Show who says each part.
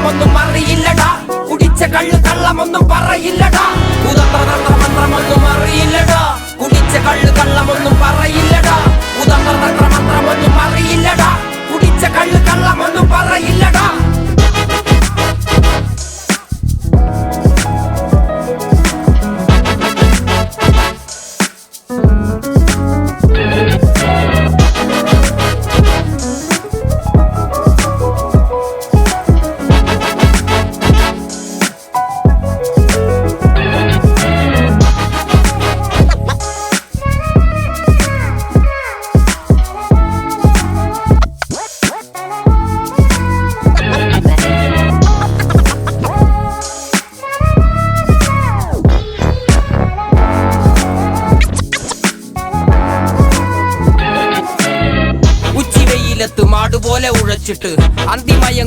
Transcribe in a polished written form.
Speaker 1: മന്ത്രമൊന്നും അറിയില്ലടാ കുടിച്ച കള്ള് കള്ളമൊന്നും പറയില്ലടാ കുതന്ത്ര തന്ത്ര മന്ത്രമൊന്നും അറിയില്ലടാ കുടിച്ച കള്ള് കള്ളമൊന്നും പറയില്ലടാ കുതന്ത്ര തന്ത്ര മന്ത്രമൊന്നും അറിയില്ലടാ കുടിച്ച കള്ള് കള്ളമൊന്നും പറയില്ലടാ മാടുപോലെ ഉഴച്ചിട്ട് അന്തിമയങ്ങും